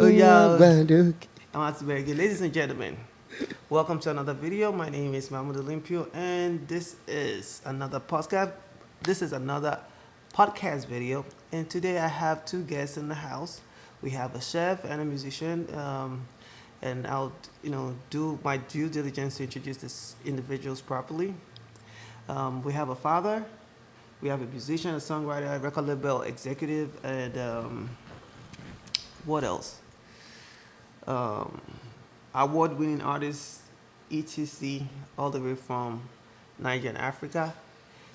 Oh yeah, I'm at very good. Ladies and gentlemen, welcome to another video. My name is Mahmoud Olympio, and this is another podcast. This is another podcast video, and today I have two guests in the house. We have a chef and a musician, and I'll do my due diligence to introduce these individuals properly. We have a father, we have a musician, a songwriter, a record label executive, and what else? um, Award-winning artist, etc., all the way from Niger and Africa.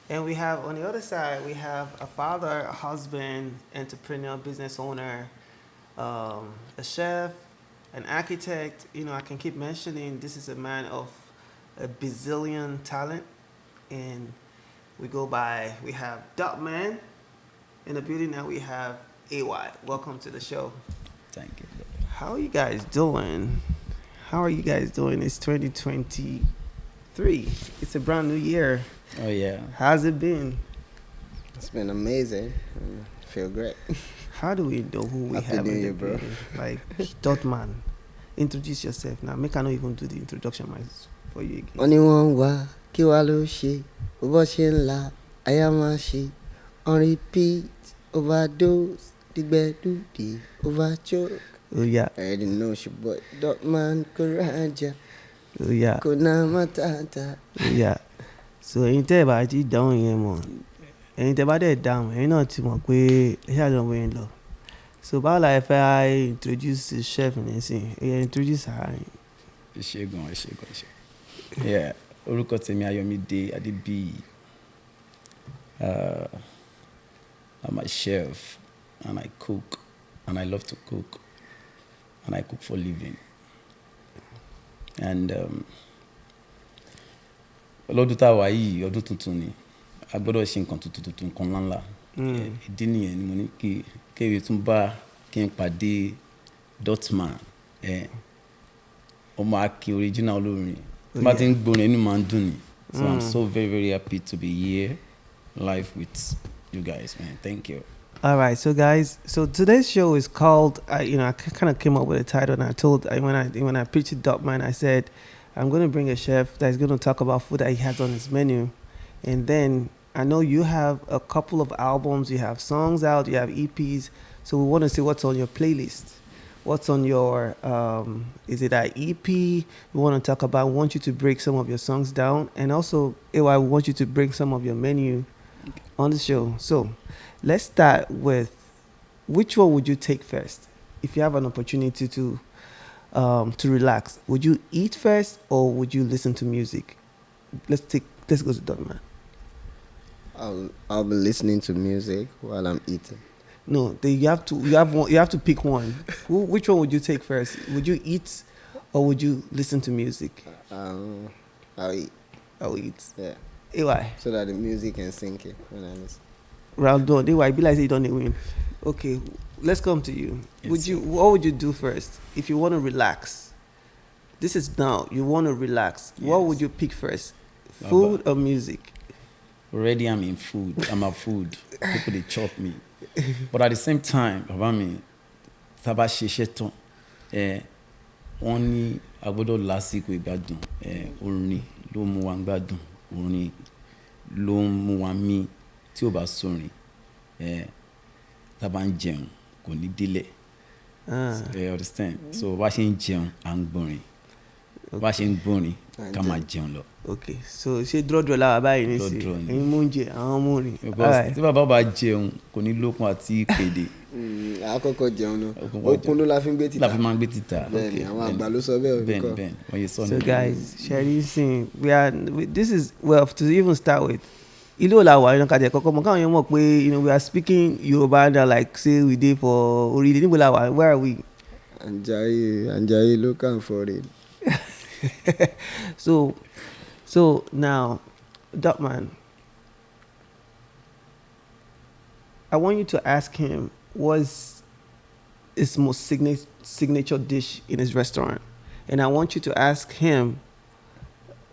And we have on the other side, we have a father, a husband, entrepreneur, business owner, a chef, an architect. I can keep mentioning this is a man of a bazillion talent. And we have Dotman in the building. Now we have AY. Welcome to the show. Thank you. How are you guys doing? It's 2023. It's a brand new year. Oh yeah. How's it been? It's been amazing. I feel great. How do we know who we Happy have New in the Year, bro. building? Like Dotman. Introduce yourself now. Make I not even do the introduction for you again. Anyone wa kiwaloshi uboshinla ayamashi on repeat overdose digbedu di overchoke. Oh yeah. I already know she but Dotman Kuraja Oh yeah. Kuna Matata. Oh yeah. So ẹ̀yin tẹ́ ẹ bá ti dáhùn yẹn mọ̀, ẹ̀yin tẹ́ bá dẹ̀ dáhùn, ẹ̀yin náà ti mọ̀ pé ẹ ṣáà lọ́wọ́ yẹn lọ. So báwo la ẹ fẹ́ introduce the chef nísìnyí? Ẹ introduce ara yín. Ẹ ṣé gan. Yeah. Orúkọ tèmi Ayọ̀mídé Adébíyì. I'm a chef and I cook and I love to cook and I cook for living. And lọ́dún tá a wà yìí ọdún tuntun ni a gbọ́dọ̀ ṣe nǹkan tuntun nǹkan ńláńlá. Ìdí nìyẹn ni mo ní kéwì tún bá kí n pàdé Dotman ọmọ akin original olórin bá ti ń gbórin inú máa ń dùn ni. So I'm so very very happy to be here live with you guys, man. Thank you. All right, so guys, today's show is called. I kind of came up with a title, and I told when I pitched it Dotman, I said I'm going to bring a chef that is going to talk about food that he has on his menu, and then I know you have a couple of albums, you have songs out, you have EPs, so we want to see what's on your playlist, what's on your is it an EP? We want to talk about. We want you to break some of your songs down, and also, we want you to bring some of your menu on the show. So let's start with, which one would you take first if you have an opportunity to relax? Would you eat first or would you listen to music? Let's go to Dotman. I'll be listening to music while I'm eating. No, you have to pick one. Which one would you take first? Would you eat or would you listen to music? I'll eat. I'll eat. Yeah. Why? So that the music can sink in when I listen. Round one. They be like say you don't win. Okay, let's come to you. Yes, What would you do first if you want to relax? This is now. You want to relax. Yes. What would you pick first? Food or music? Already I'm in food. I'm a food. People they chop me. But at the same time, bàbá mi tá bá ṣiṣẹ́ tán wọ́n ní a gbọ́dọ̀ lásìkò ìgbádùn orin ló mú wa gbádùn orin ló mú wa mí tí ó bá sórin tá bá ń jẹun kò ní délẹ̀. You understand? So bá ṣe ń jẹun à ń gbọ́rin bá ṣe ń gbọ́rin ká máa jẹun lọ. Okay, so ṣé dúró lára báyìí ní sí ẹ̀yin mú oúnjẹ àwọn mú rìn. Because tí bàbá bá jẹun kò ní lókun àti pèdè. Àkọ́kọ́ jẹun náà okun ló la fi ń gbé títà. La fi máa ń gbé títà. Bẹ́ẹ̀ni àwọn àgbà ló sọ bẹ́ẹ̀ òbí bẹ́ẹ̀ni wọ́n yẹ sọ So guys, Sherry sing. This is, well, to even start with, ilé òlàwà iná kàtẹ́ kọ́kọ́ mọ̀ káwọn yẹn mọ̀ pé we are speaking Yoruba now, like say we dey for orílẹ̀ níbo la wà, where are we? Anjaye local foreign. So now, Dotman, I want you to ask him what's his most signature dish in his restaurant, and I want you to ask him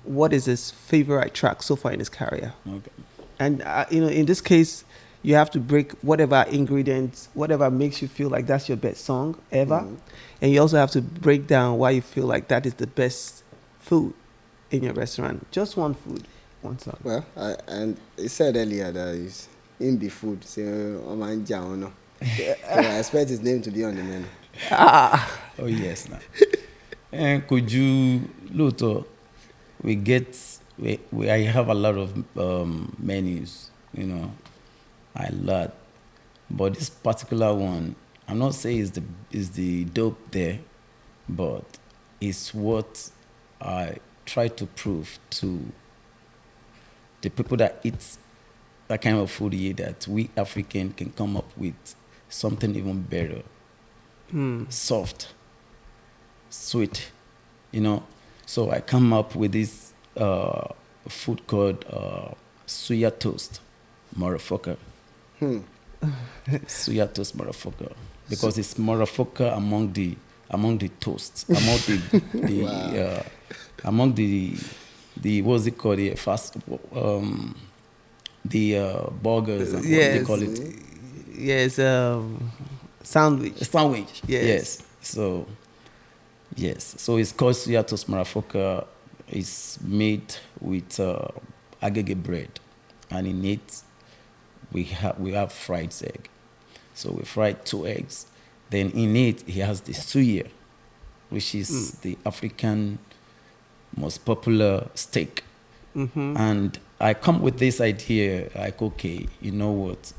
what is his favorite track so far in his career. Okay. And in this case, you have to break whatever ingredients, whatever makes you feel like that's your best song ever, and you also have to break down why you feel like that is the best food in your restaurant. Just one food, one song. Well, and he said earlier that it's in the food, so so I expect his name to be on the menu. Oh yes, now. And could you, Luto? I have a lot of menus. You know, I lot, but this particular one, I'm not saying is the dope there, but it's what I try to prove to the people that eat that kind of food here that we African can come up with something even better, soft, sweet, you know. So I come up with this food called suya toast, motherfucker. Suya toast, motherfucker, because it's motherfucker among the toasts, among the what's it called, the fast burgers and what they call it. Yes, sandwich. Sandwich. Yes. So it's called suya toast marafoka. It's made with agege bread, and in it we have fried egg. So we fried 2 eggs. Then in it he has the suya, which is the African most popular steak. And I come with this idea like, okay, you know what?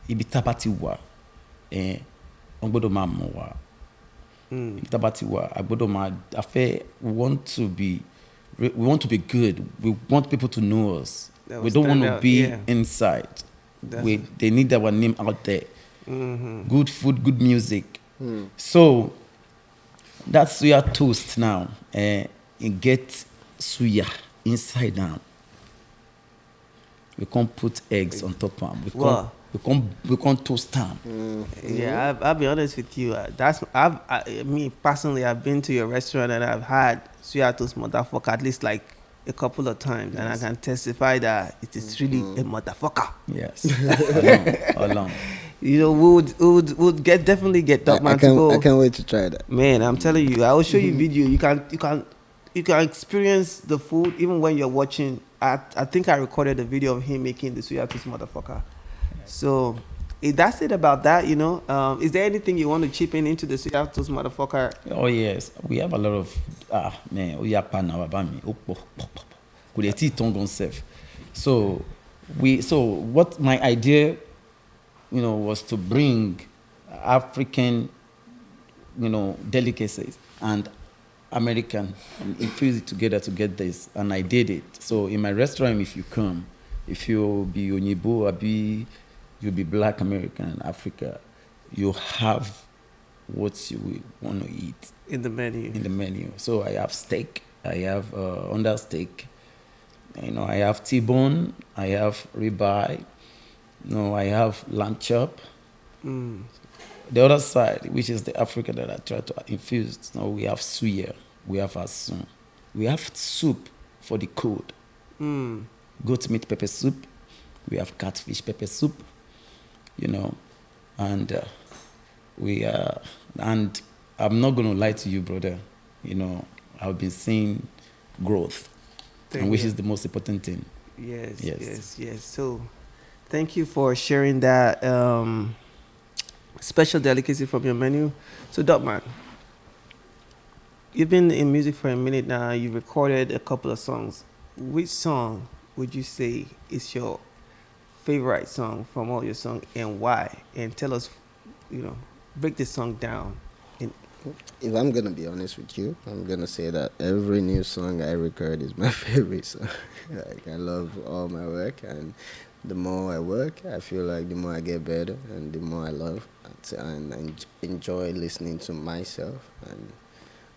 Ibitabatiwa, ongbodoma Ibitabatiwa, agbodoma. We want to be good. We want people to know us. We don't want to be inside. They need our name out there. Good food, good music. So that's suya toast now. It gets suya inside down. We can't put eggs on top of them. We can't toast them. Yeah, I'll be honest with you. Me personally, I've been to your restaurant and I've had suya toast motherfucker at least like a couple of times, and I can testify that it is really a motherfucker. Yes, along. You know, we would definitely get Dotman to go. I can't wait to try that. Man, I'm telling you, I will show you video. You can experience the food even when you're watching. I think I recorded a video of him making the suya toast motherfucker. So that's it about that. You know, is there anything you want to chip into the suya toast motherfucker? Oh yes, we have a lot of man. We are partner about me. Could they teach tongue self? So what my idea, you know, was to bring African, you know, delicacies and American and infuse it together to get this, and I did it. So in my restaurant, if you come, if you be Onyibo, you'll be Black American, Africa, you have what you want to eat In the menu. So I have steak, I have under steak, you know, I have T-bone, I have ribeye, you know, I have lamb chop. The other side, which is the Africa that I try to infuse, you know, we have suya, we have asun, we have soup for the cold, goat meat pepper soup, we have catfish pepper soup, you know, and and I'm not going to lie to you, brother, you know, I've been seeing growth, which is the most important thing. Yes. So, thank you for sharing that special delicacy from your menu. So, Dotman, you've been in music for a minute now. You've recorded a couple of songs. Which song would you say is your favorite song from all your songs, and why? And tell us, you know, break this song down. If I'm gonna be honest with you, I'm gonna say that every new song I record is my favorite song. Like, I love all my work, and the more I work, I feel like the more I get better, and the more I love and enjoy listening to myself and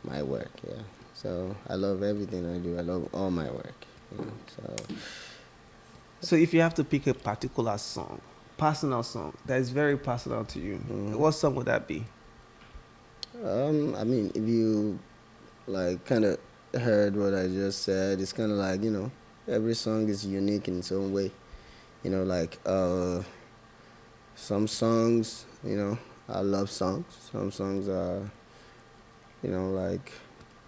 my work. Yeah, so I love everything I do. I love all my work. You know, so if you have to pick a particular song, personal song that is very personal to you, what song would that be? I mean, if you like kind of heard what I just said, it's kind of like, you know, every song is unique in its own way. You know, like some songs, are love songs. Some songs are, like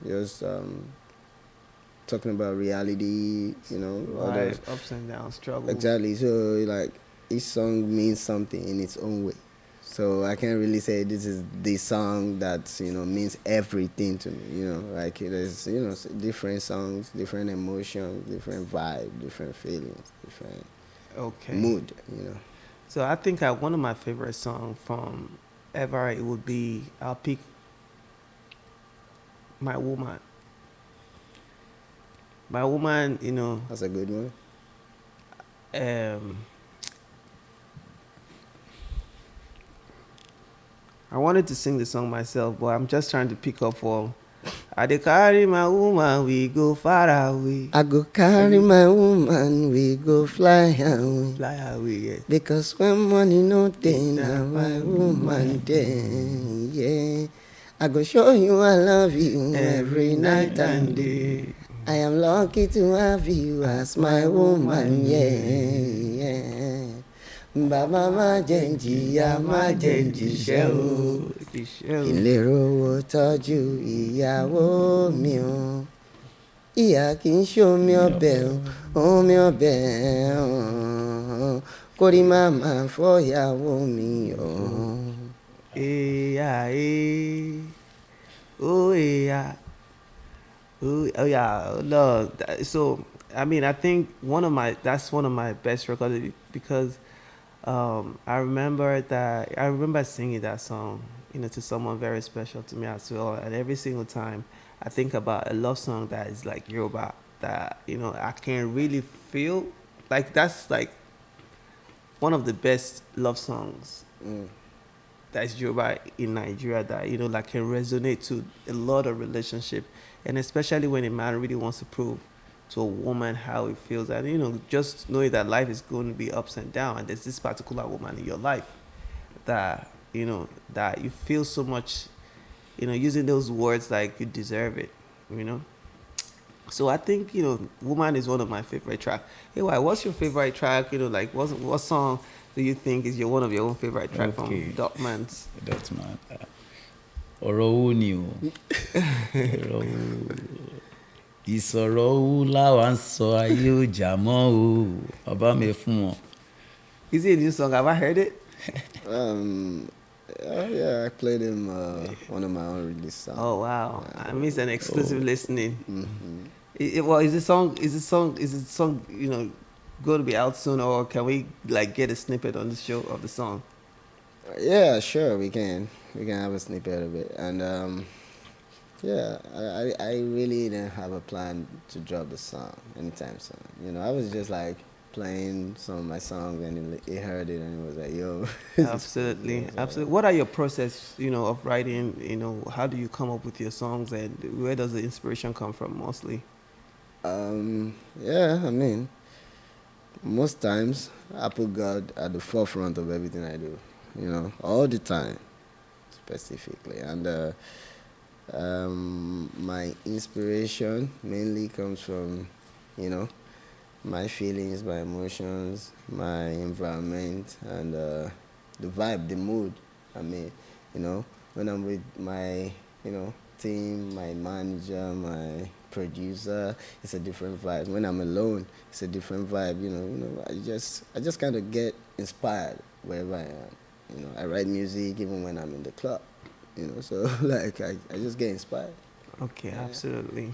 just talking about reality, Life, ups and downs, trouble. Exactly. So like each song means something in its own way. So I can't really say this is the song that means everything to me. Like there's different songs, different emotions, different vibe, different feelings, different mood. So I think one of my favorite songs from ever it would be I'll pick My Woman. My Woman, That's a good one. I wanted to sing the song myself, but I'm just trying to pick up for I dey carry my woman, we go far away. I go carry my woman, we go fly away. Fly away, yes. Because when money no dey, now my woman dey, yeah. I go show you I love you every night and day. I am lucky to have you as my woman, yeah. Bàbá má jẹ́ n jìyà, má jẹ́ n jìṣẹ́ o. Kí n lè rówó tọ́jú ìyàwó mi o. Ìyá kì í ṣomi ọbẹ̀ o, omi ọbẹ̀ o. Kórí má máa fọ́yàwó mi o. Oh yeah. Oh yeah, no. So I mean, I think that's one of my best records because I remember singing that song, to someone very special to me as well. And every single time I think about a love song that is like Yoruba, that I can really feel like that's like one of the best love songs. That's Yoruba in Nigeria that like can resonate to a lot of relationship, and especially when a man really wants to prove to a woman how it feels, and just knowing that life is going to be ups and downs, and there's this particular woman in your life that that you feel so much, using those words like you deserve it, So I think "Woman" is one of my favorite tracks. Hey, what's your favorite track? Like what song do you think is one of your own favorite track from Dotman's? Dotman. Ọ̀rọ̀ wo ni o? Ọ̀rọ̀ wo? Ìsọ̀rọ̀ wo láwa ń sọ ayé ò jà mọ́ o? Bàbá mi fún wọn. Is it a new song? Have I heard it? Yeah, I played him one of my own release songs. Oh wow! I missed an exclusive listening. Is this song going to be out soon, or can we like get a snippet on the show of the song? Yeah, sure, we can have a snippet of it, and yeah, I really didn't have a plan to drop the song anytime soon. I was just like playing some of my songs, and he heard it, and he was like, "Yo." Absolutely. What are your process, of writing? How do you come up with your songs, and where does the inspiration come from mostly? Yeah, I mean, most times I put God at the forefront of everything I do, all the time, specifically. And my inspiration mainly comes from, my feelings, my emotions, my environment, and the vibe, the mood. I mean, when I'm with my, team, my manager, my producer, it's a different vibe. When I'm alone, it's a different vibe. I just kind of get inspired wherever I am. I write music even when I'm in the club. So like I just get inspired. Okay, yeah. Absolutely.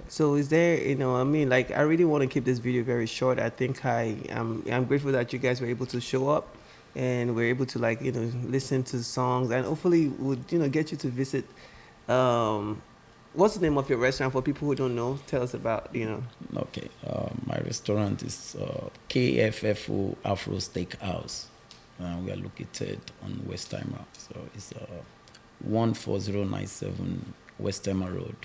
So is there, I really want to keep this video very short. I think I'm grateful that you guys were able to show up and we're able to listen to songs, and hopefully would, get you to visit. What's the name of your restaurant for people who don't know? Tell us about, Okay, my restaurant is KFFO Afro Steakhouse. We are located on Westheimer. So it's 14097 Westheimer Road.